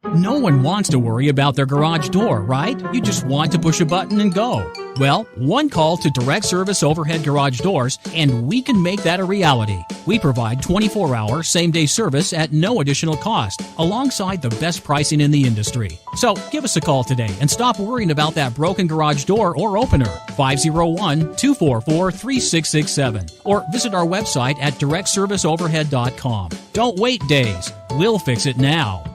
No one wants to worry about their garage door, right? You just want to push a button and go. Well, one call to Direct Service Overhead Garage Doors, and we can make that a reality. We provide 24-hour, same-day service at no additional cost, alongside the best pricing in the industry. So give us a call today and stop worrying about that broken garage door or opener. 501-244-3667. Or visit our website at directserviceoverhead.com. Don't wait days. We'll fix it now.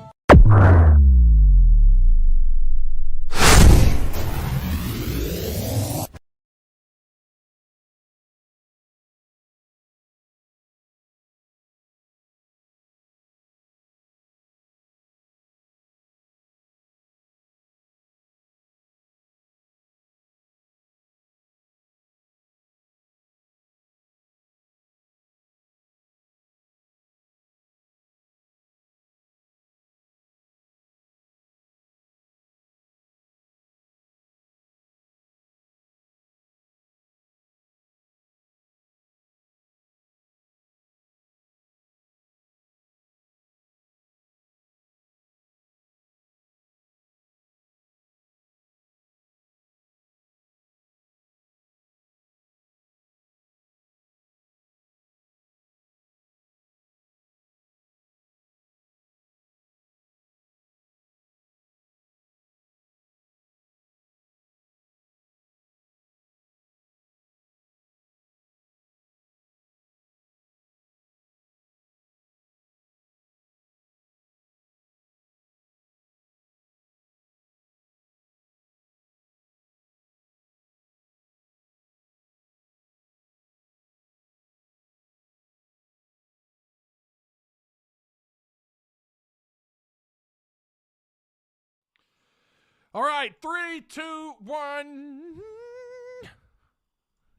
All right, 3, 2, 1.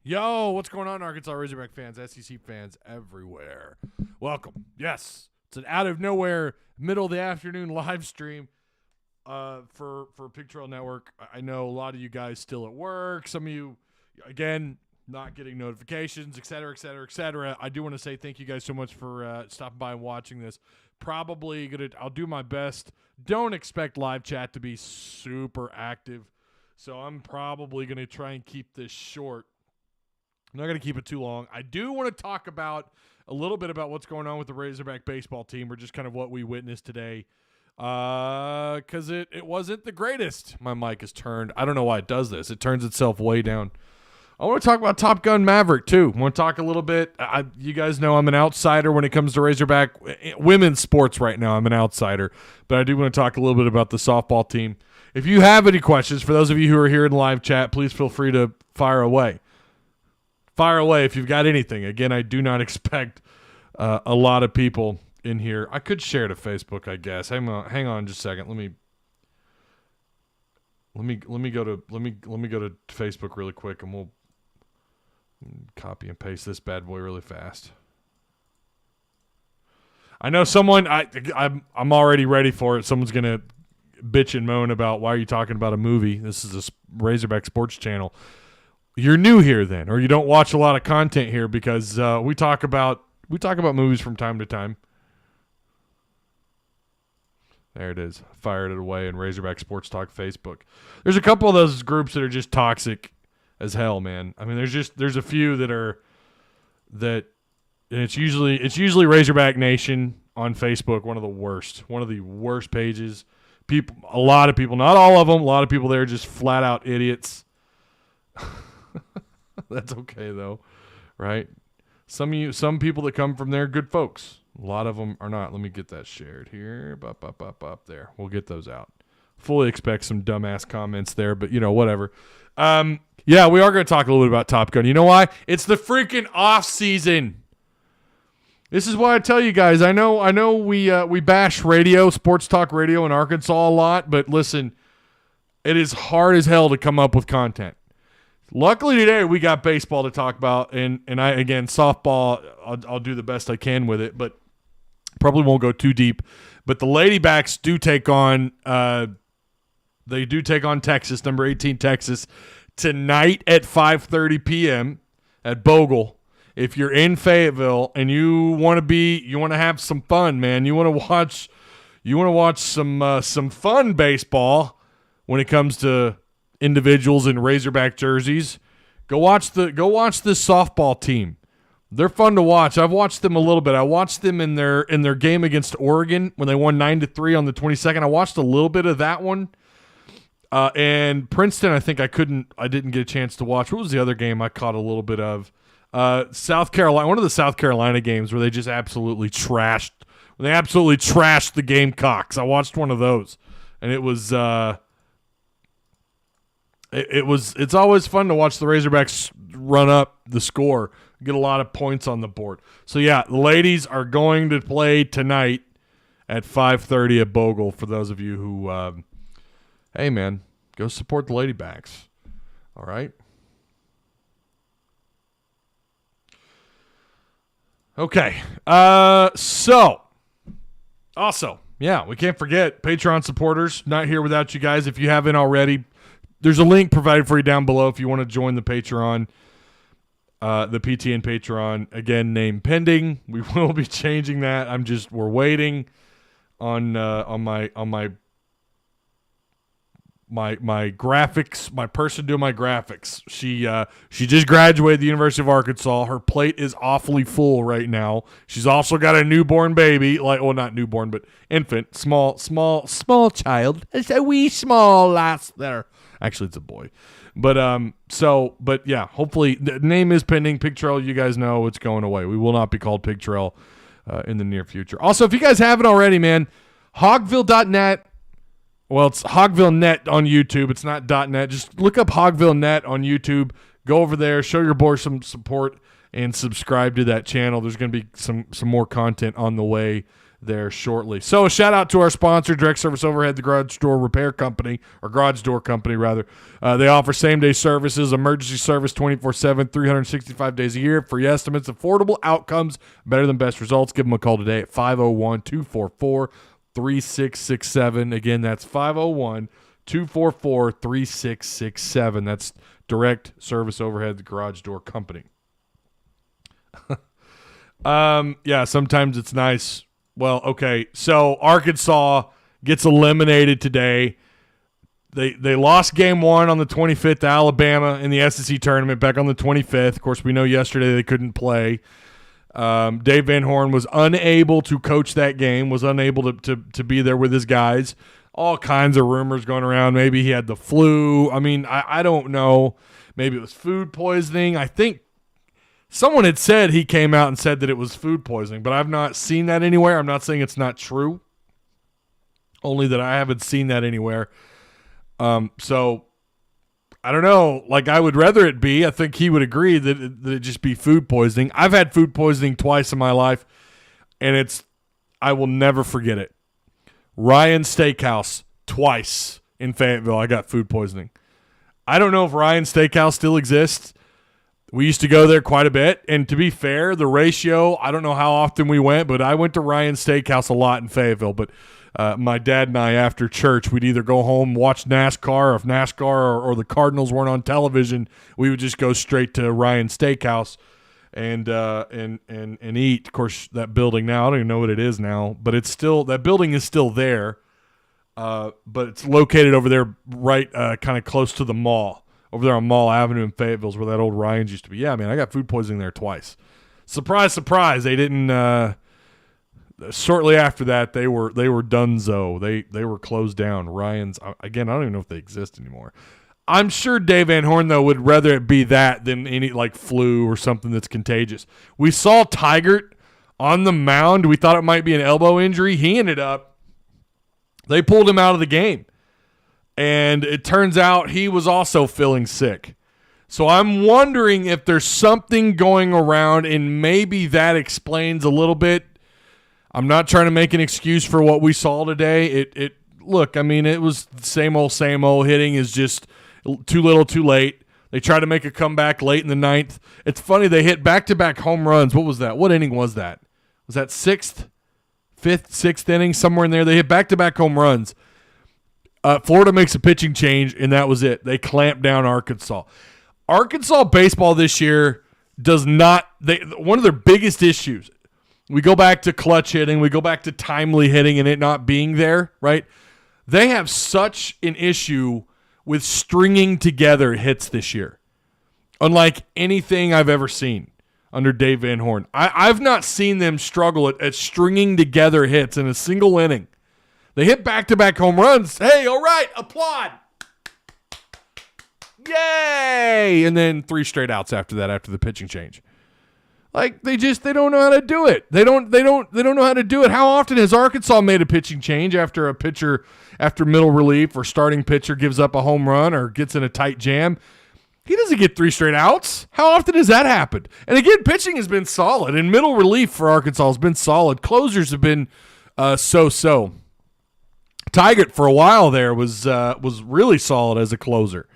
Yo, what's going on, Arkansas Razorback fans, SEC fans everywhere? Welcome. Yes, it's an out of nowhere, middle of the afternoon live stream for Pig Trail Network. I know a lot of you guys still at work. Some of you, again, not getting notifications, et cetera, et cetera, et cetera. I do want to say thank you guys so much for stopping by and watching this. I'll do my best. Don't expect live chat to be super active, so I'm probably going to try and keep this short. I'm not going to keep it too long. I do want to talk about a little bit about what's going on with the Razorback baseball team, or just kind of what we witnessed today, because it wasn't the greatest. My mic is turned. I don't know why it does this. It turns itself way down. I want to talk about Top Gun Maverick, too. I want to talk a little bit. You guys know I'm an outsider when it comes to Razorback women's sports right now. I'm an outsider. But I do want to talk a little bit about the softball team. If you have any questions, for those of you who are here in live chat, please feel free to fire away. Fire away if you've got anything. Again, I do not expect a lot of people in here. I could share to Facebook, I guess. Hang on just a second. Let me go to Facebook really quick, and we'll copy and paste this bad boy really fast. I know someone. I'm already ready for it. Someone's gonna bitch and moan about, why are you talking about a movie? This is a Razorback Sports channel. You're new here then, or you don't watch a lot of content here, because we talk about movies from time to time. There it is. Fired it away in Razorback Sports Talk Facebook. There's a couple of those groups that are just toxic as hell, man. I mean, there's a few and it's usually Razorback Nation on Facebook, one of the worst pages. A lot of people, not all of them, a lot of people there are just flat out idiots. That's okay though, right? Some people that come from there, good folks. A lot of them are not. Let me get that shared here. Up there. We'll get those out. Fully expect some dumbass comments there, but whatever. Yeah, we are going to talk a little bit about Top Gun. You know why? It's the freaking off season. This is why I tell you guys. I know we bash radio, sports talk radio in Arkansas a lot, but listen, it is hard as hell to come up with content. Luckily today we got baseball to talk about, and I, again, softball, I'll do the best I can with it, but probably won't go too deep. But the Ladybacks do take on Texas, number 18 Texas, tonight at 5:30 p.m. at Bogle. If you're in Fayetteville and you want to have some fun, man, you want to You want to watch some fun baseball when it comes to individuals in Razorback jerseys. Go watch this softball team. They're fun to watch. I've watched them a little bit. I watched them in their game against Oregon when they won 9-3 on the 22nd. I watched a little bit of that one. And Princeton, I think I didn't get a chance to watch. What was the other game I caught a little bit of? South Carolina, one of the South Carolina games where they just absolutely trashed the Gamecocks. I watched one of those, and it was it's always fun to watch the Razorbacks run up the score, get a lot of points on the board. So yeah, the ladies are going to play tonight at 5:30 at Bogle. For those of you who, hey man, go support the Ladybacks. All right. Okay. So also, yeah, we can't forget Patreon supporters. Not here without you guys. If you haven't already, there's a link provided for you down below if you want to join the Patreon, the PTN Patreon. Again, name pending. We will be changing that. We're waiting on my graphics, my person doing my graphics. She just graduated the University of Arkansas. Her plate is awfully full right now. She's also got a newborn baby, not newborn, but infant, small child. It's a wee small lass there. Actually, it's a boy. But yeah, hopefully the name is pending. Pig Trail, you guys know it's going away. We will not be called Pig Trail in the near future. Also, if you guys haven't already, man, Hogville.net. Well, it's Hogville.net on YouTube. It's not .net. Just look up Hogville.net on YouTube. Go over there, show your boy some support, and subscribe to that channel. There's going to be some more content on the way there shortly. So a shout out to our sponsor, Direct Service Overhead, the garage door repair company, or garage door company rather. They offer same-day services, emergency service 24/7, 365 days a year. Free estimates, affordable outcomes, better than best results. Give them a call today at 501-244-3667. Again, that's 501-244-3667. That's Direct Service Overhead, the garage door company. Yeah, sometimes it's nice. Well, okay, so Arkansas gets eliminated today. They lost game 1 on the 25th to Alabama in the SEC tournament back on the 25th. Of course, we know yesterday they couldn't play. Dave Van Horn was unable to coach that game, was unable to be there with his guys. All kinds of rumors going around. Maybe he had the flu. I mean, I don't know. Maybe it was food poisoning. I think someone had said he came out and said that it was food poisoning, but I've not seen that anywhere. I'm not saying it's not true, only that I haven't seen that anywhere. So I don't know. Like, I would rather it be. I think he would agree that it just be food poisoning. I've had food poisoning twice in my life, and I will never forget it. Ryan Steakhouse, twice in Fayetteville, I got food poisoning. I don't know if Ryan Steakhouse still exists. We used to go there quite a bit, and to be fair, the ratio, I don't know how often we went, but I went to Ryan Steakhouse a lot in Fayetteville. But my dad and I, after church, we'd either go home, watch NASCAR, or if NASCAR or the Cardinals weren't on television, we would just go straight to Ryan Steakhouse and eat. Of course, that building now, I don't even know what it is now, but it's still, that building is still there, but it's located over there right kind of close to the mall. Over there on Mall Avenue in Fayetteville is where that old Ryan's used to be. Yeah, man, I got food poisoning there twice. Surprise, surprise. They didn't shortly after that, they were donezo. They were closed down. Ryan's, again, I don't even know if they exist anymore. I'm sure Dave Van Horn, though, would rather it be that than any, like, flu or something that's contagious. We saw Tigert on the mound. We thought it might be an elbow injury. He ended up, they pulled him out of the game. And it turns out he was also feeling sick. So I'm wondering if there's something going around, and maybe that explains a little bit. I'm not trying to make an excuse for what we saw today. Look, I mean, it was same old. Hitting is just too little, too late. They tried to make a comeback late in the 9th. It's funny, they hit back-to-back home runs. What was that? What inning was that? Was that 6th, 5th, 6th inning? Somewhere in there. They hit back-to-back home runs. Florida makes a pitching change, and that was it. They clamped down Arkansas. Arkansas baseball this year does not – one of their biggest issues We go back to clutch hitting. We go back to timely hitting and it not being there, right? They have such an issue with stringing together hits this year, unlike anything I've ever seen under Dave Van Horn. I've not seen them struggle at stringing together hits in a single inning. They hit back-to-back home runs. Hey, all right, applaud. Yay! And then 3 straight outs after that, after the pitching change. Like they don't know how to do it. They don't know how to do it. How often has Arkansas made a pitching change after a pitcher, after middle relief or starting pitcher gives up a home run or gets in a tight jam? He doesn't get 3 straight outs. How often has that happened? And again, pitching has been solid, and middle relief for Arkansas has been solid. Closers have been so-so. Tigert for a while there was really solid as a closer.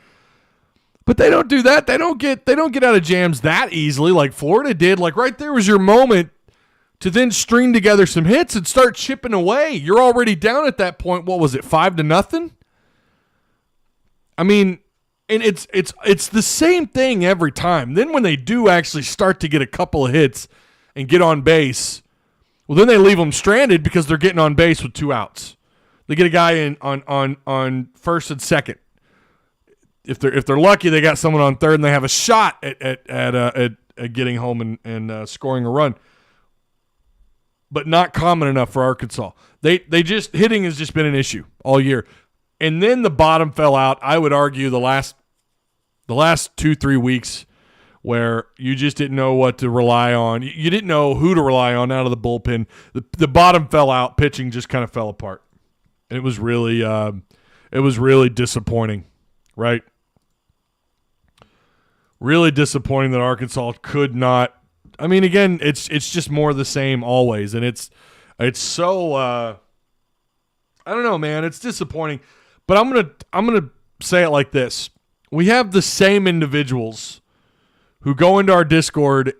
But they don't do that. They don't get out of jams that easily like Florida did. Like right there was your moment to then string together some hits and start chipping away. You're already down at that point. What was it, 5-0? I mean, and it's the same thing every time. Then when they do actually start to get a couple of hits and get on base, well, then they leave them stranded because they're getting on base with 2 outs. They get a guy in on first and second. If they're lucky, they got someone on third and they have a shot at getting home and scoring a run. But not common enough for Arkansas. They just hitting has just been an issue all year. And then the bottom fell out. I would argue the last 2-3 weeks where you just didn't know what to rely on. You didn't know who to rely on out of the bullpen. The bottom fell out. Pitching just kind of fell apart. It was really disappointing, right? Really disappointing that Arkansas could not. I mean, again, it's just more of the same always, and it's so I don't know, man. It's disappointing, but I'm gonna say it like this: we have the same individuals who go into our Discord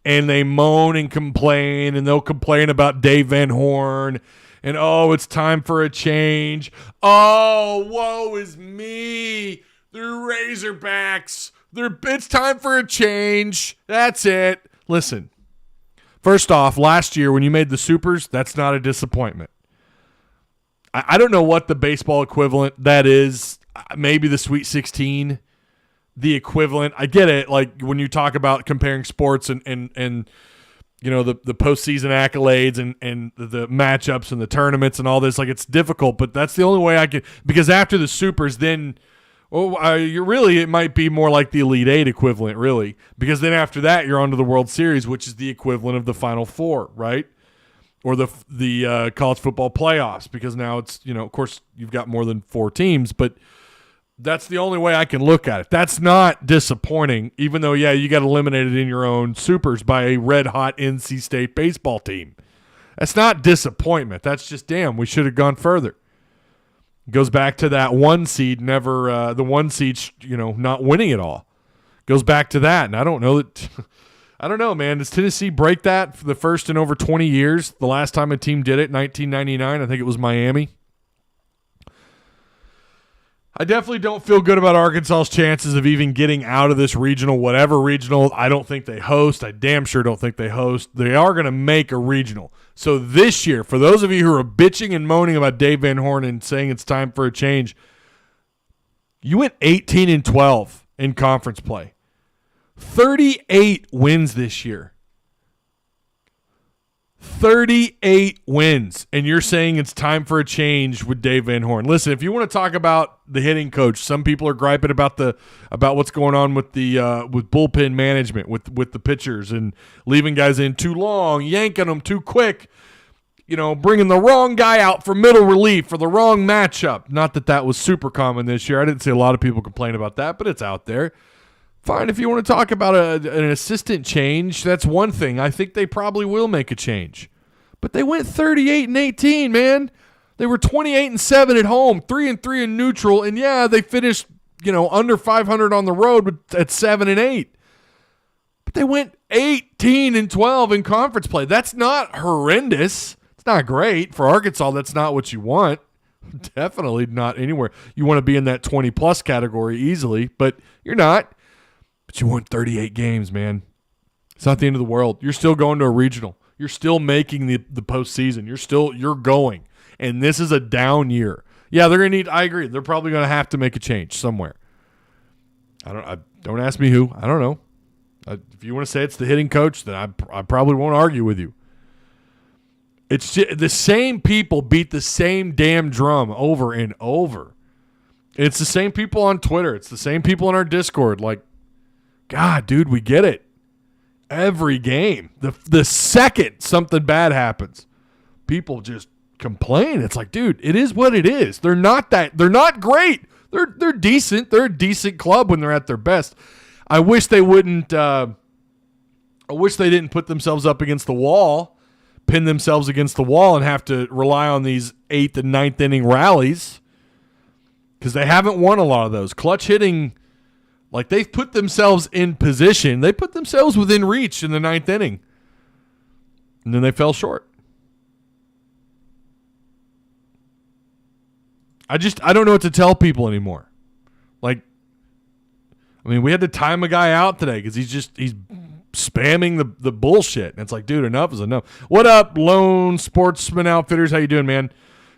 and they moan and complain, and they'll complain about Dave Van Horn. And, oh, it's time for a change. Oh, woe is me. They're Razorbacks. It's time for a change. That's it. Listen, first off, last year when you made the Supers, that's not a disappointment. I don't know what the baseball equivalent that is. Maybe the Sweet 16, the equivalent. I get it. Like when you talk about comparing sports and you know, the postseason accolades and the matchups and the tournaments and all this, like it's difficult, but that's the only way I can, because after the Supers, then it might be more like the Elite Eight equivalent, really, because then after that you're on to the World Series, which is the equivalent of the Final Four, right? Or the college football playoffs, because now it's, you know, of course you've got more than 4 teams, but that's the only way I can look at it. That's not disappointing, even though, yeah, you got eliminated in your own Supers by a red-hot NC State baseball team. That's not disappointment. That's just, damn, we should have gone further. It goes back to that 1 seed the 1 seed, you know, not winning it all. Goes back to that, and I don't know that – I don't know, man. Does Tennessee break that for the first in over 20 years? The last time a team did it, 1999, I think it was Miami. I definitely don't feel good about Arkansas's chances of even getting out of this regional, whatever regional. I don't think they host. I damn sure don't think they host. They are going to make a regional. So this year, for those of you who are bitching and moaning about Dave Van Horn and saying it's time for a change, you went 18-12 in conference play. 38 wins this year. 38 wins, and you're saying it's time for a change with Dave Van Horn. Listen, if you want to talk about the hitting coach, some people are griping about what's going on with the with bullpen management, with the pitchers and leaving guys in too long, yanking them too quick, you know, bringing the wrong guy out for middle relief for the wrong matchup. Not that was super common this year. I didn't see a lot of people complain about that, but it's out there. Fine, if you want to talk about an assistant change, that's one thing. I think they probably will make a change. But they went 38-18, man. They were 28-7 at home, 3-3 in neutral, and yeah, they finished, you know, under 500 on the road at 7-8. But they went 18-12 in conference play. That's not horrendous. It's not great for Arkansas. That's not what you want. Definitely not anywhere. You want to be in that 20-plus category easily, but you're not. But you won 38 games, man. It's not the end of the world. You're still going to a regional. You're still making the postseason. You're going. And this is a down year. Yeah, they're going to need – I agree. They're probably going to have to make a change somewhere. Don't ask me who. I don't know. If you want to say it's the hitting coach, then I probably won't argue with you. It's just, the same people beat the same damn drum over and over. It's the same people on Twitter. It's the same people in our Discord. Like, God, dude, we get it. Every game. The second something bad happens, people just complain. It's like, dude, it is what it is. They're not great. They're decent. They're a decent club when they're at their best. I wish they wouldn't I wish they didn't put themselves up against the wall, pin themselves against the wall, and have to rely on these 8th and 9th inning rallies, because they haven't won a lot of those. Clutch hitting, like, they've put themselves in position. They put themselves within reach in the 9th inning, and then they fell short. I don't know what to tell people anymore. Like, I mean, we had to time a guy out today because he's spamming the bullshit. And it's like, dude, enough is enough. What up, Lone Sportsman Outfitters? How you doing, man?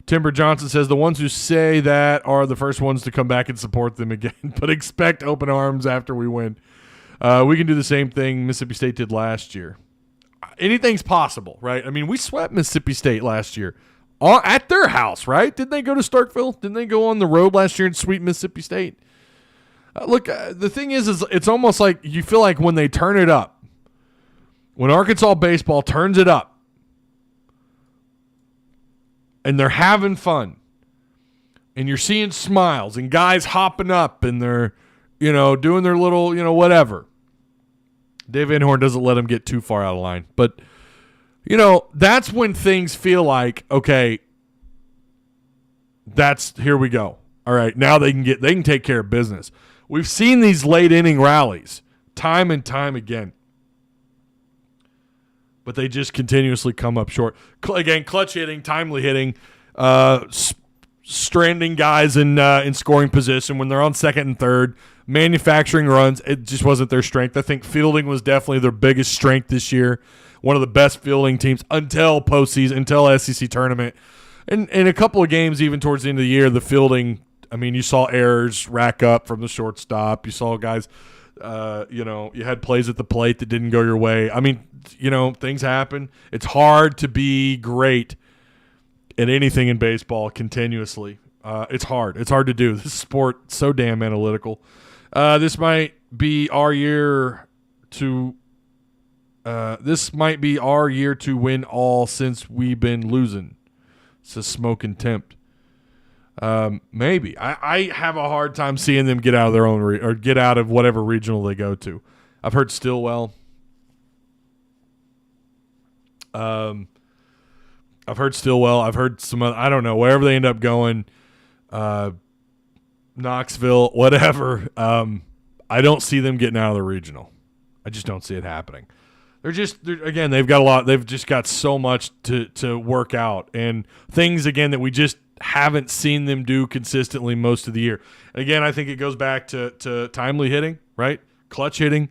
Timber Johnson says the ones who say that are the first ones to come back and support them again, but expect open arms after we win. We can do the same thing Mississippi State did last year. Anything's possible, right? I mean, we swept Mississippi State last year at their house, right? Didn't they go to Starkville? Didn't they go on the road last year and sweep Mississippi State? Look, the thing is it's almost like you feel like when they turn it up, when Arkansas baseball turns it up, and they're having fun, and you're seeing smiles and guys hopping up and they're, doing their little, whatever. Dave Van Horn doesn't let them get too far out of line. But, that's when things feel like, okay, here we go. All right, now they can take care of business. We've seen these late inning rallies time and time again, but they just continuously come up short. Again, clutch hitting, timely hitting, stranding guys in scoring position when they're on second and third, manufacturing runs. It just wasn't their strength. I think fielding was definitely their biggest strength this year. One of the best fielding teams until postseason, until SEC tournament. And in a couple of games, even towards the end of the year, the fielding, I mean, you saw errors rack up from the shortstop. You saw guys, you had plays at the plate that didn't go your way. I mean, things happen. It's hard to be great at anything in baseball continuously. It's hard. It's hard to do. This sport so damn analytical. This might be our year to win all since we've been losing. Says Smoke and Tempt. Maybe. I have a hard time seeing them get out of their own or get out of whatever regional they go to. I've heard Stillwell. I've heard some other, I don't know, wherever they end up going, Knoxville, whatever. I don't see them getting out of the regional. I just don't see it happening. Again, they've got a lot. They've just got so much to work out, and things again that we just haven't seen them do consistently most of the year. And again, I think it goes back to timely hitting, right? Clutch hitting,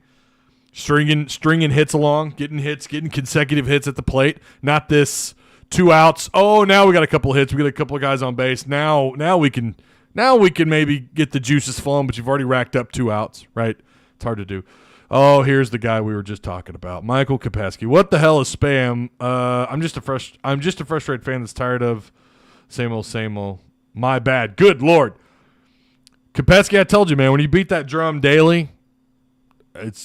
stringing hits along, getting consecutive hits at the plate. Not this 2 outs. Oh, now we got a couple of hits. We got a couple of guys on base. Now we can maybe get the juices flowing, but you've already racked up 2 outs, right? It's hard to do. Oh, here's the guy we were just talking about, Michael Kopesky. What the hell is spam? I'm just a frustrated fan that's tired of same old. My bad. Good Lord. Kopesky, I told you, man, when you beat that drum daily,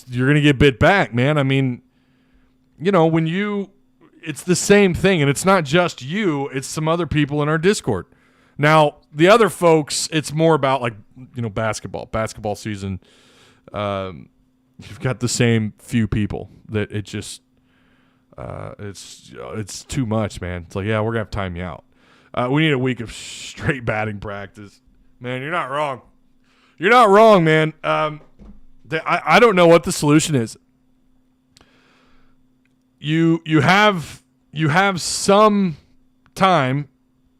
you're going to get bit back, man. I mean, it's the same thing, and it's not just you, it's some other people in our Discord. Now, the other folks, it's more about basketball season. You've got the same few people that it just it's too much, man. It's like, yeah, we're going to have to time you out. We need a week of straight batting practice. Man, you're not wrong. You're not wrong, man. I don't know what the solution is. You have some time,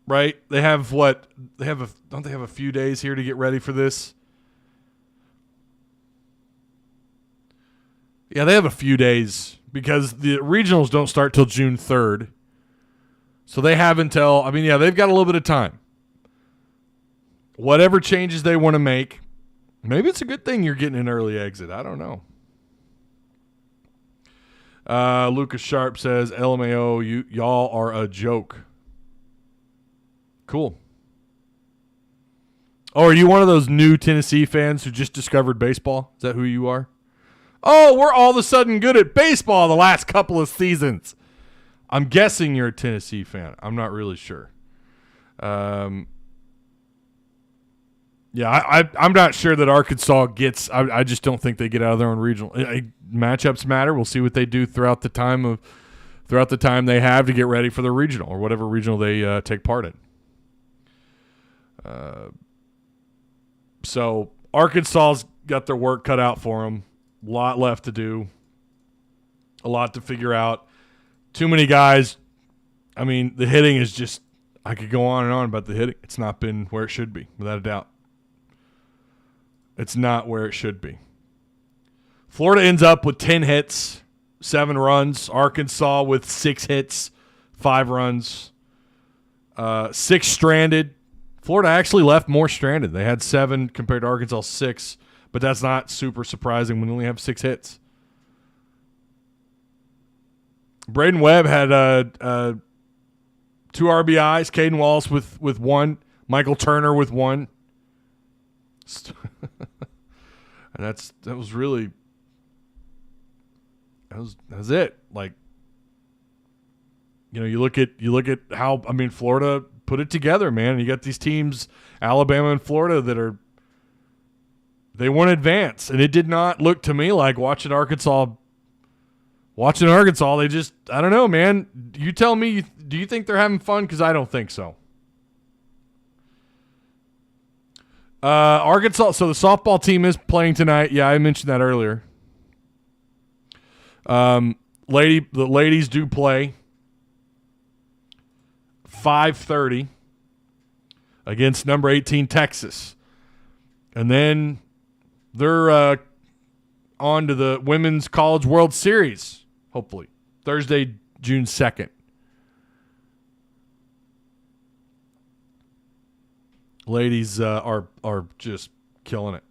right? They have what? Don't they have a few days here to get ready for this? Yeah, they have a few days because the regionals don't start till June 3rd. So they have until, they've got a little bit of time. Whatever changes they want to make, maybe it's a good thing you're getting an early exit. I don't know. Lucas Sharp says, LMAO, y'all are a joke. Cool. Oh, are you one of those new Tennessee fans who just discovered baseball? Is that who you are? Oh, we're all of a sudden good at baseball the last couple of seasons. I'm guessing you're a Tennessee fan. I'm not really sure. I'm not sure that Arkansas gets. I just don't think they get out of their own regional. Matchups matter. We'll see what they do throughout the time they have to get ready for the regional or whatever regional they take part in. So Arkansas's got their work cut out for them. A lot left to do. A lot to figure out. Too many guys. The hitting is just, I could go on and on about the hitting. It's not been where it should be, without a doubt. It's not where it should be. Florida ends up with 10 hits, 7 runs. Arkansas with 6 hits, 5 runs, 6 stranded. Florida actually left more stranded. They had 7 compared to Arkansas 6, but that's not super surprising when they only have 6 hits. Braden Webb had 2 RBIs. Caden Wallace with 1. Michael Turner with 1. And that was really that was it. Like, you look at how Florida put it together, man. You got these teams, Alabama and Florida, they want to advance, and it did not look to me like watching Arkansas. They just, I don't know, man. You tell me, do you think they're having fun? Because I don't think so. Arkansas, so the softball team is playing tonight. Yeah, I mentioned that earlier. The ladies do play 5:30 against number 18 Texas. And then they're on to the Women's College World Series, hopefully. Thursday, June 2nd. Ladies are just killing it.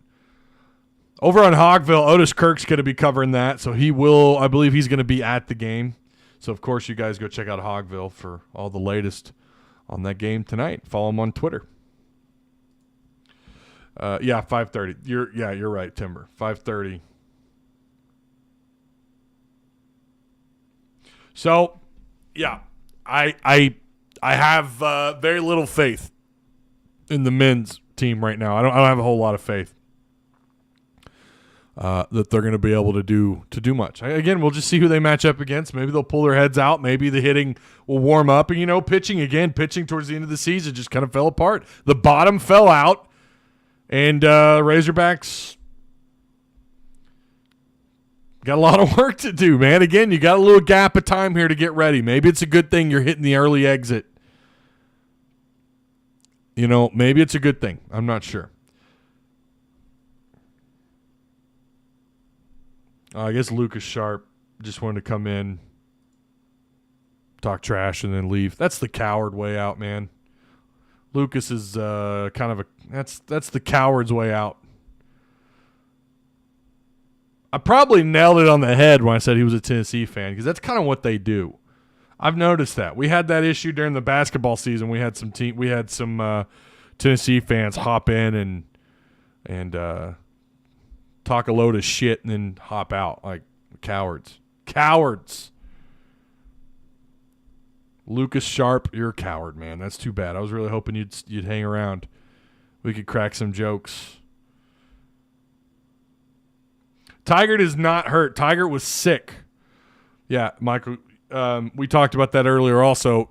Over on Hogville, Otis Kirk's going to be covering that, so I believe he's going to be at the game. So, of course, you guys go check out Hogville for all the latest on that game tonight. Follow him on Twitter. 5:30. You're right, Timber. 5:30. So, yeah, I have very little faith in the men's team right now. I don't have a whole lot of faith that they're going to be able to do much. Again, we'll just see who they match up against. Maybe they'll pull their heads out. Maybe the hitting will warm up. And, pitching towards the end of the season just kind of fell apart. The bottom fell out, and Razorbacks got a lot of work to do, man. Again, you got a little gap of time here to get ready. Maybe it's a good thing you're hitting the early exit. Maybe it's a good thing. I'm not sure. I guess Lucas Sharp just wanted to come in, talk trash, and then leave. That's the coward way out, man. Lucas is that's the coward's way out. I probably nailed it on the head when I said he was a Tennessee fan, because that's kind of what they do. I've noticed that. We had that issue during the basketball season. We had some Tennessee fans hop in and talk a load of shit and then hop out like cowards. Cowards. Lucas Sharp, you're a coward, man. That's too bad. I was really hoping you'd hang around. We could crack some jokes. Tigert is not hurt. Tigert was sick. Yeah, Michael. We talked about that earlier. Also,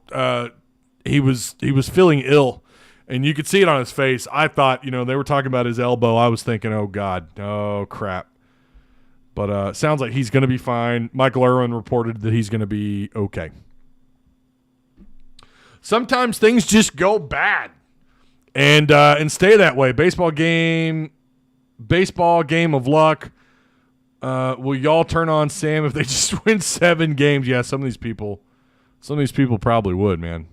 he was feeling ill, and you could see it on his face. I thought, they were talking about his elbow. I was thinking, oh God, oh crap. But sounds like he's going to be fine. Michael Irwin reported that he's going to be okay. Sometimes things just go bad, and stay that way. Baseball game of luck. Will y'all turn on Sam if they just win 7 games? Yeah, some of these people probably would, man.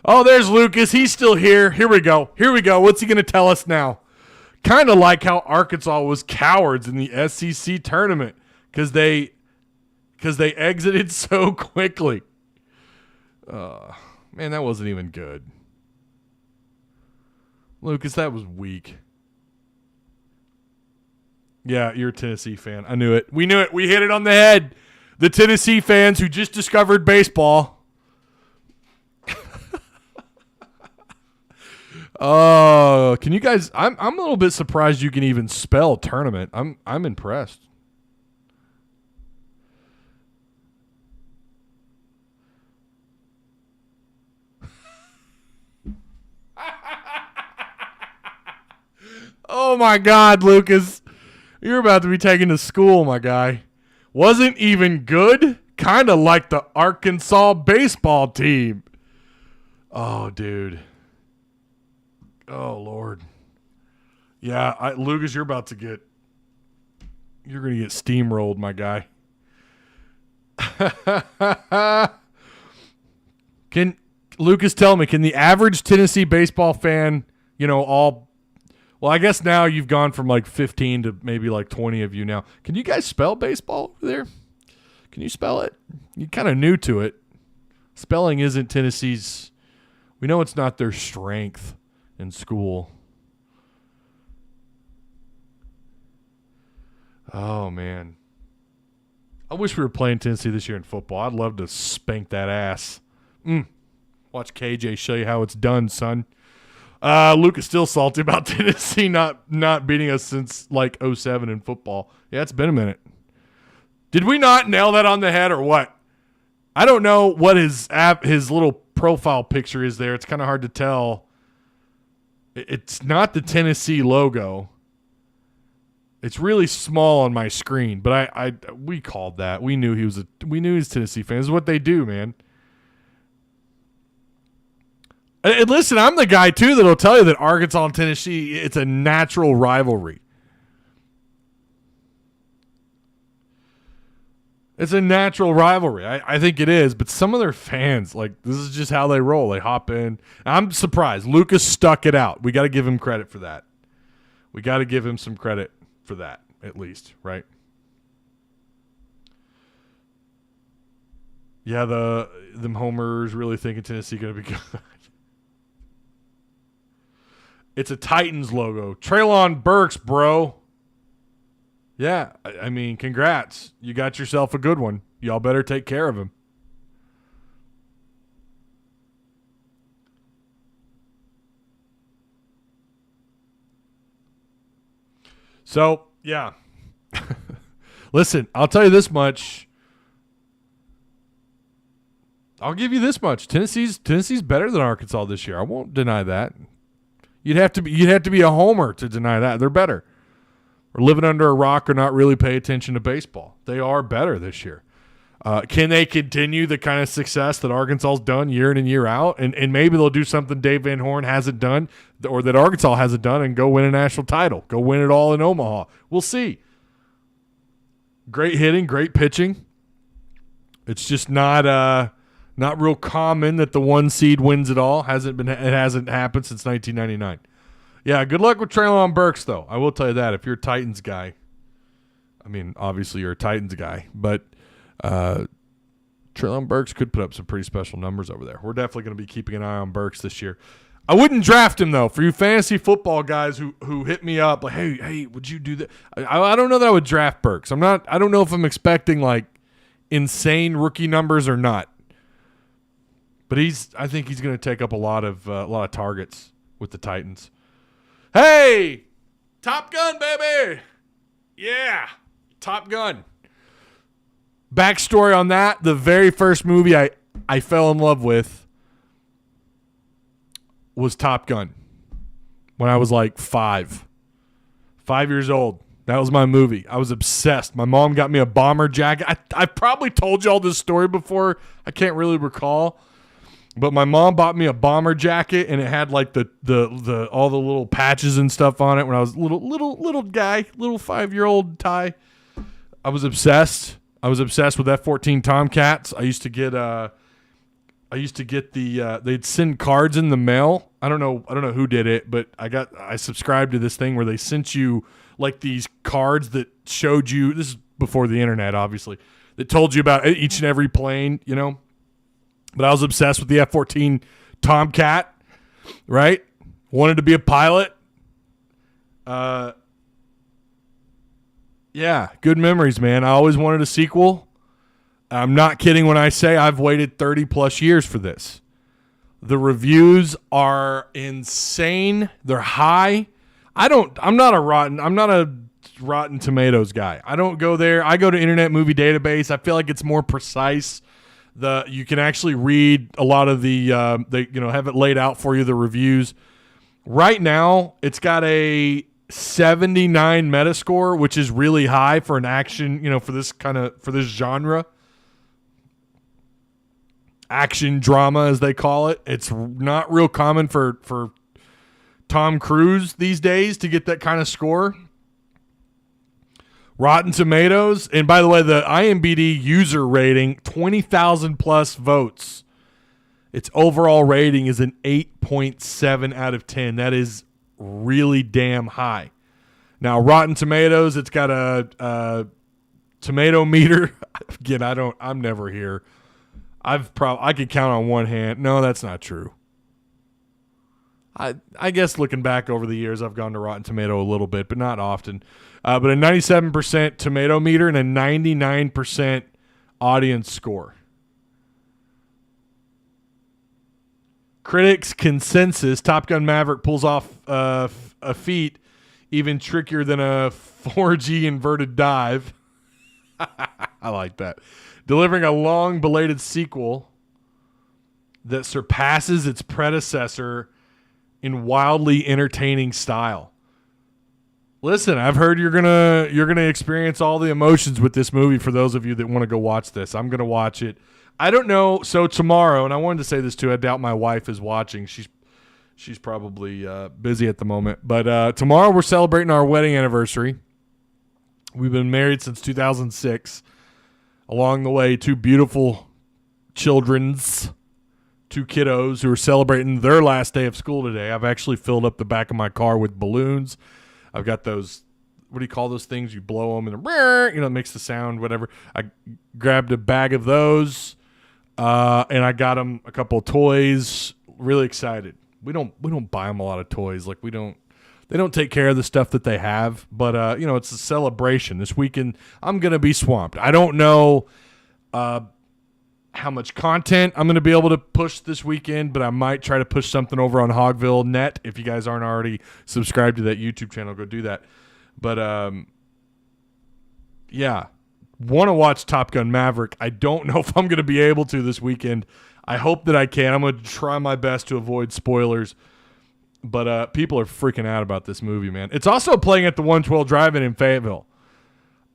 Oh, there's Lucas. He's still here. Here we go. What's he going to tell us now? Kind of like how Arkansas was cowards in the SEC tournament because they exited so quickly. Man, that wasn't even good. Lucas, that was weak. Yeah, you're a Tennessee fan. I knew it. We knew it. We hit it on the head. The Tennessee fans who just discovered baseball. Can you guys? I'm a little bit surprised you can even spell tournament. I'm impressed. Oh my God, Lucas. You're about to be taken to school, my guy. Wasn't even good? Kind of like the Arkansas baseball team. Oh, dude. Oh, Lord. Yeah, Lucas, you're going to get steamrolled, my guy. Can Lucas tell me, can the average Tennessee baseball fan, well, I guess now you've gone from like 15 to maybe like 20 of you now. Can you guys spell baseball over there? Can you spell it? You're kind of new to it. Spelling isn't Tennessee's. We know it's not their strength in school. Oh, man. I wish we were playing Tennessee this year in football. I'd love to spank that ass. Watch KJ show you how it's done, son. Luke is still salty about Tennessee not beating us since like 2007 in football. Yeah, it's been a minute. Did we not nail that on the head or what? I don't know what his little profile picture is there. It's kind of hard to tell. It's not the Tennessee logo. It's really small on my screen, but we called that. We knew he was a Tennessee fan. This is what they do, man. And listen, I'm the guy, too, that'll tell you that Arkansas and Tennessee, it's a natural rivalry. It's a natural rivalry. I think it is. But some of their fans, like, this is just how they roll. They hop in. I'm surprised. Lucas stuck it out. We got to give him credit for that. We got to give him some credit for that, at least, right? Yeah, them homers really thinking Tennessee going to be good. It's a Titans logo. Treylon Burks, bro. Yeah, I mean, congrats. You got yourself a good one. Y'all better take care of him. So, yeah. Listen, I'll tell you this much. I'll give you this much. Tennessee's better than Arkansas this year. I won't deny that. You'd have to be a homer to deny that. They're better. Or living under a rock or not really pay attention to baseball. They are better this year. Can they continue the kind of success that Arkansas's done year in and year out? And maybe they'll do something Dave Van Horn hasn't done or that Arkansas hasn't done and go win a national title. Go win it all in Omaha. We'll see. Great hitting, great pitching. It's just not real common that the 1 seed wins it all. It hasn't happened since 1999. Yeah, good luck with Treylon Burks, though. I will tell you that. If you're a Titans guy, I mean, obviously you're a Titans guy, but Treylon Burks could put up some pretty special numbers over there. We're definitely going to be keeping an eye on Burks this year. I wouldn't draft him, though. For you fantasy football guys who hit me up, like, hey, would you do that? I don't know that I would draft Burks. I don't know if I'm expecting, like, insane rookie numbers or not. But I think he's going to take up a lot of targets with the Titans. Hey, Top Gun, baby. Yeah, Top Gun. Backstory on that, the very first movie I fell in love with was Top Gun when I was like 5 years old. That was my movie. I was obsessed. My mom got me a bomber jacket. I probably told you all this story before. I can't really recall. But my mom bought me a bomber jacket, and it had like the all the little patches and stuff on it when I was little guy, little 5-year-old Ty. I was obsessed. I was obsessed with F-14 Tomcats. I used to get the they'd send cards in the mail. I don't know who did it, but I subscribed to this thing where they sent you like these cards that showed you, this is before the internet obviously, that told you about each and every plane, you know. But I was obsessed with the F-14 Tomcat, right? Wanted to be a pilot. Yeah, good memories, man. I always wanted a sequel. I'm not kidding when I say I've waited 30 plus years for this. The reviews are insane. They're high. I'm not a Rotten Tomatoes guy. I don't go there. I go to Internet Movie Database. I feel like it's more precise. You can actually read a lot of they have it laid out for you, the reviews. Right now, it's got a 79 Metascore, which is really high for an action, for this genre. Action drama, as they call it. It's not real common for Tom Cruise these days to get that kind of score. Rotten Tomatoes, and by the way, the IMDb user rating, 20,000 plus votes. Its overall rating is an 8.7 out of 10. That is really damn high. Now, Rotten Tomatoes, it's got a tomato meter. Again, I'm never here. I could count on one hand. No, that's not true. I guess looking back over the years, I've gone to Rotten Tomato a little bit, but not often. But a 97% tomato meter and a 99% audience score. Critics' consensus, Top Gun Maverick pulls off a feat even trickier than a 4G inverted dive. I like that. Delivering a long belated sequel that surpasses its predecessor in wildly entertaining style. Listen, I've heard you're gonna experience all the emotions with this movie. For those of you that want to go watch this, I'm gonna watch it. I don't know. So tomorrow, and I wanted to say this too. I doubt my wife is watching. She's probably busy at the moment. But tomorrow we're celebrating our wedding anniversary. We've been married since 2006. Along the way, two beautiful two kiddos who are celebrating their last day of school today. I've actually filled up the back of my car with balloons. I've got those, what do you call those things? You blow them and it makes the sound, whatever. I grabbed a bag of those, and I got them a couple of toys. Really excited. We don't buy them a lot of toys. Like they don't take care of the stuff that they have, but it's a celebration. This weekend, I'm going to be swamped. I don't know how much content I'm going to be able to push this weekend, but I might try to push something over on Hogville Net. If you guys aren't already subscribed to that YouTube channel, go do that. But, yeah, want to watch Top Gun Maverick. I don't know if I'm going to be able to this weekend. I hope that I can. I'm going to try my best to avoid spoilers. But people are freaking out about this movie, man. It's also playing at the 112 Drive-In in Fayetteville.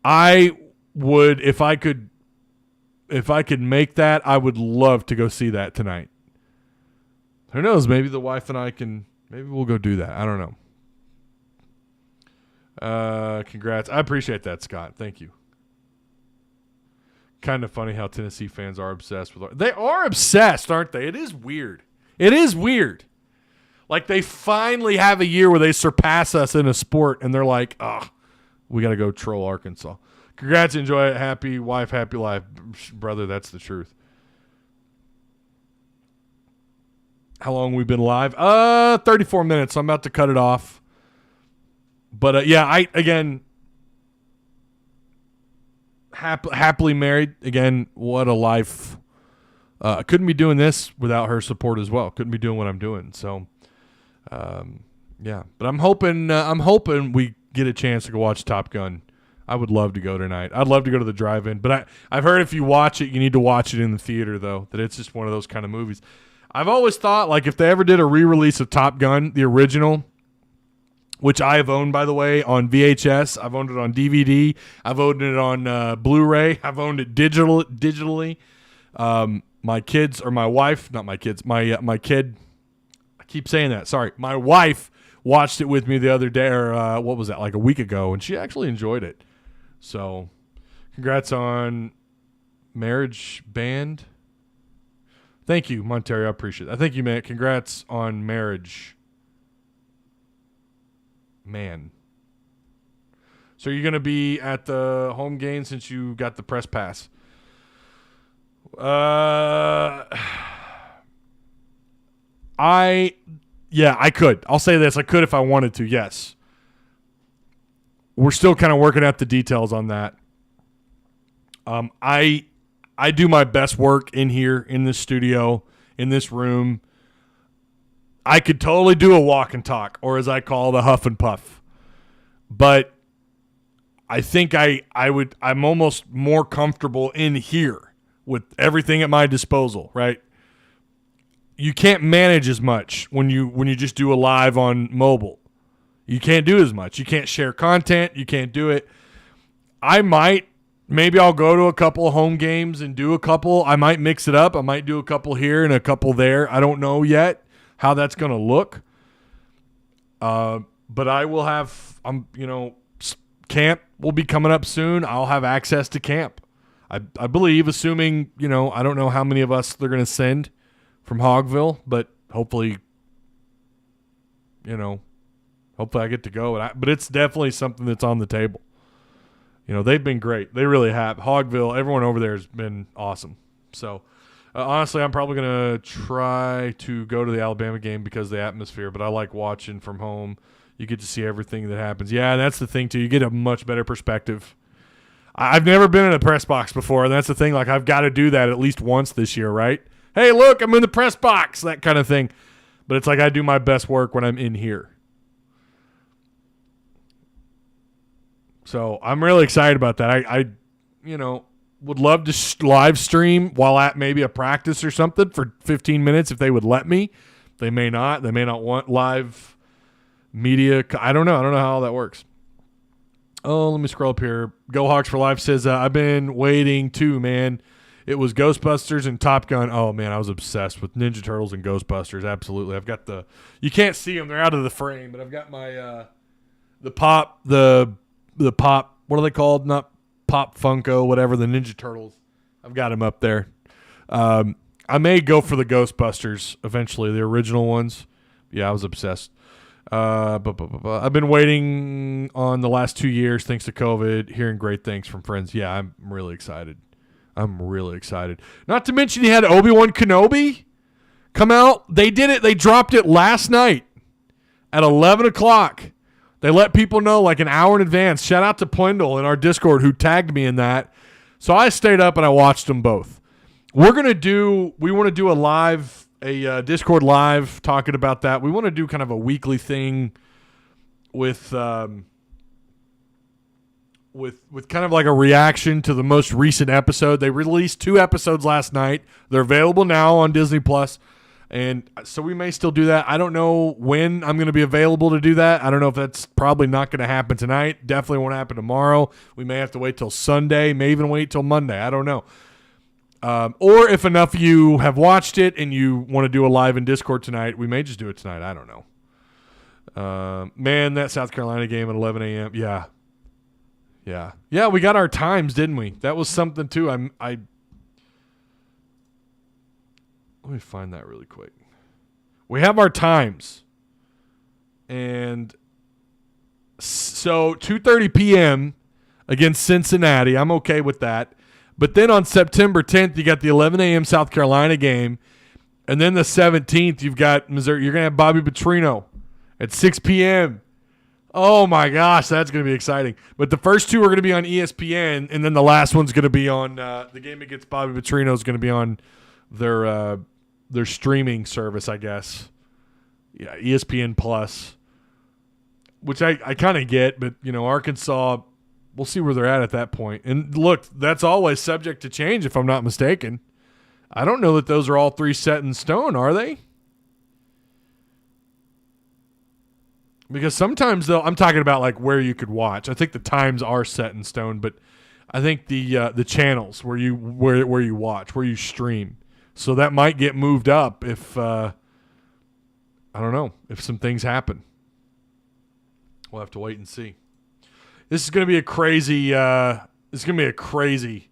I would, if I could make that, I would love to go see that tonight. Who knows? Maybe the wife and I maybe we'll go do that. I don't know. Congrats. I appreciate that, Scott. Thank you. Kind of funny how Tennessee fans are obsessed with. They are obsessed, aren't they? It is weird. Like they finally have a year where they surpass us in a sport, and they're like, we got to go troll Arkansas. Congrats, enjoy it. Happy wife, happy life. Brother, that's the truth. How long we've been live? 34 minutes. So I'm about to cut it off. But, happily married. Again, what a life. I couldn't be doing this without her support as well. Couldn't be doing what I'm doing. So, but I'm hoping we get a chance to go watch Top Gun. I would love to go tonight. I'd love to go to the drive-in, but I've heard if you watch it, you need to watch it in the theater, though, that it's just one of those kind of movies. I've always thought, like, if they ever did a re-release of Top Gun, the original, which I have owned, by the way, on VHS. I've owned it on DVD. I've owned it on Blu-ray. I've owned it digitally. My kids, or my wife, not my kids, my kid, I keep saying that, sorry. My wife watched it with me the other day, or what was that, like a week ago, and she actually enjoyed it. So, Congrats on marriage band. Thank you, Monterio. I appreciate it. I think you meant congrats on marriage. Man. So you're going to be at the home game since you got the press pass. I could. I'll say this. I could if I wanted to, yes. We're still kind of working out the details on that. I do my best work in here, in this studio, in this room. I could totally do a walk and talk, or as I call it, a huff and puff. But I think I'm almost more comfortable in here with everything at my disposal, right? You can't manage as much when you just do a live on mobile. You can't do as much. You can't share content. You can't do it. Maybe I'll go to a couple of home games and do a couple. I might mix it up. I might do a couple here and a couple there. I don't know yet how that's going to look. But I will have, camp will be coming up soon. I'll have access to camp. I believe, assuming, I don't know how many of us they're going to send from Hogville, but hopefully I get to go. But it's definitely something that's on the table. They've been great. They really have. Hogville, everyone over there has been awesome. So, honestly, I'm probably going to try to go to the Alabama game because of the atmosphere, but I like watching from home. You get to see everything that happens. Yeah, that's the thing, too. You get a much better perspective. I've never been in a press box before, and that's the thing. Like, I've got to do that at least once this year, right? Hey, look, I'm in the press box, that kind of thing. But it's like I do my best work when I'm in here. So I'm really excited about that. I would love to live stream while at maybe a practice or something for 15 minutes if they would let me. They may not. They may not want live media. I don't know. I don't know how all that works. Oh, let me scroll up here. Go Hawks for Life says, I've been waiting too, man. It was Ghostbusters and Top Gun. Oh, man, I was obsessed with Ninja Turtles and Ghostbusters. Absolutely. I've got you can't see them. They're out of the frame, but I've got my the pop, what are they called? Not Pop Funko, whatever, the Ninja Turtles. I've got them up there. I may go for the Ghostbusters eventually, the original ones. Yeah, I was obsessed. I've been waiting on the last 2 years thanks to COVID, hearing great things from friends. Yeah, I'm really excited. Not to mention you had Obi-Wan Kenobi come out. They did it. They dropped it last night at 11 o'clock. They let people know like an hour in advance. Shout out to Plendle in our Discord who tagged me in that. So I stayed up and I watched them both. We want to do a Discord live talking about that. We want to do kind of a weekly thing with kind of like a reaction to the most recent episode. They released 2 episodes last night. They're available now on Disney Plus. And so we may still do that. I don't know when I'm going to be available to do that. I don't know if that's probably not going to happen tonight. Definitely won't happen tomorrow. We may have to wait till Sunday, may even wait till Monday. I don't know. Or if enough of you have watched it and you want to do a live in Discord tonight, we may just do it tonight. I don't know. Man, that South Carolina game at 11 a.m. Yeah, we got our times, didn't we? That was something, too. Let me find that really quick. We have our times. And so 2:30 p.m. against Cincinnati. I'm okay with that. But then on September 10th, you got the 11 a.m. South Carolina game. And then the 17th, you've got Missouri. You're going to have Bobby Petrino at 6 p.m. Oh, my gosh, that's going to be exciting. But the first 2 are going to be on ESPN, and then the last one's going to be on the game against Bobby Petrino is going to be on their streaming service, I guess. Yeah, ESPN Plus, which I kind of get, but, Arkansas, we'll see where they're at that point. And, look, that's always subject to change if I'm not mistaken. I don't know that those are all 3 set in stone, are they? Because sometimes, though, I'm talking about, like, where you could watch. I think the times are set in stone, but I think the channels where you watch, where you stream. So that might get moved up if, I don't know, if some things happen. We'll have to wait and see. This is going to be a crazy It's going to be a crazy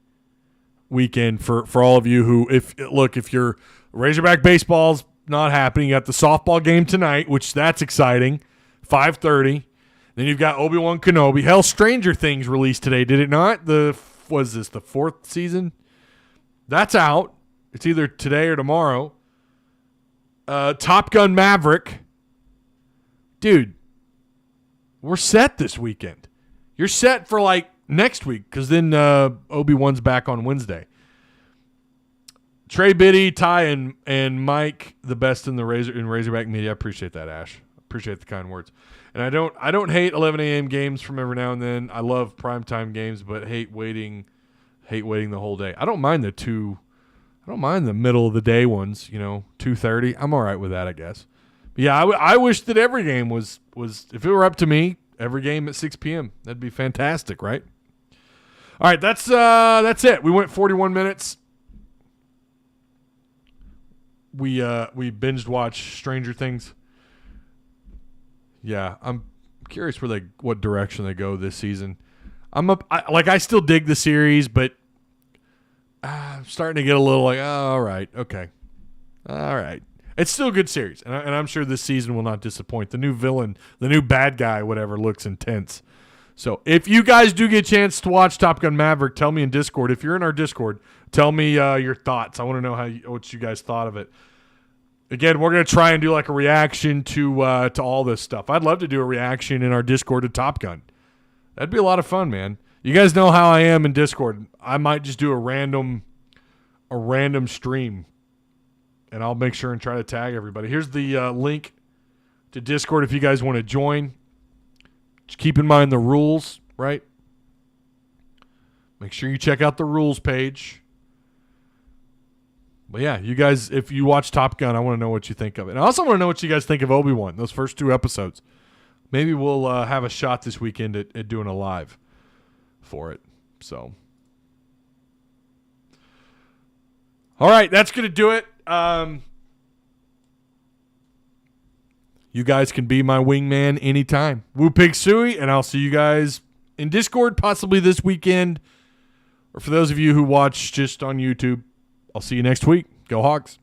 weekend for all of you who, if your Razorback baseball's not happening, you got the softball game tonight, which that's exciting, 5:30. Then you've got Obi-Wan Kenobi. Hell, Stranger Things released today, did it not? The 4th season? That's out. It's either today or tomorrow. Top Gun Maverick. Dude, we're set this weekend. You're set for like next week because then Obi-Wan's back on Wednesday. Trey Biddy, Ty, and Mike, the best in Razorback media. I appreciate that, Ash. Appreciate the kind words. And I don't hate 11 a.m. games from every now and then. I love primetime games, but hate waiting the whole day. I don't mind the middle of the day ones, 2:30. I'm all right with that, I guess. But yeah, I wish that every game was if it were up to me, every game at 6 p.m. That'd be fantastic, right? All right, that's it. We went 41 minutes. We binged watched Stranger Things. Yeah, I'm curious what direction they go this season. I still dig the series, but I'm starting to get a little like, oh, all right, okay, all right. It's still a good series, and I'm sure this season will not disappoint. The new villain, the new bad guy, whatever, looks intense. So if you guys do get a chance to watch Top Gun Maverick, tell me in Discord. If you're in our Discord, tell me your thoughts. I want to know what you guys thought of it. Again, we're going to try and do like a reaction to all this stuff. I'd love to do a reaction in our Discord to Top Gun. That'd be a lot of fun, man. You guys know how I am in Discord. I might just do a random stream, and I'll make sure and try to tag everybody. Here's the link to Discord if you guys want to join. Just keep in mind the rules, right? Make sure you check out the rules page. But yeah, you guys, if you watch Top Gun, I want to know what you think of it. And I also want to know what you guys think of Obi-Wan, those first 2 episodes. Maybe we'll have a shot this weekend at doing a live for it. So, all right, that's going to do it. You guys can be my wingman anytime. Woo Pig Suey, and I'll see you guys in Discord possibly this weekend. Or for those of you who watch just on YouTube, I'll see you next week. Go Hogs.